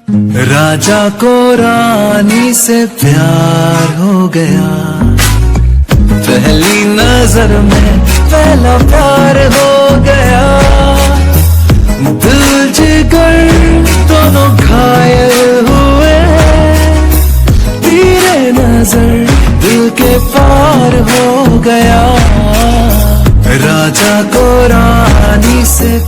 राजा को रानी से प्यार हो गया, पहली नजर में पहला प्यार हो गया। दिल जिगर दोनों घायल हुए, तेरे नजर दिल के पार हो गया। राजा को रानी से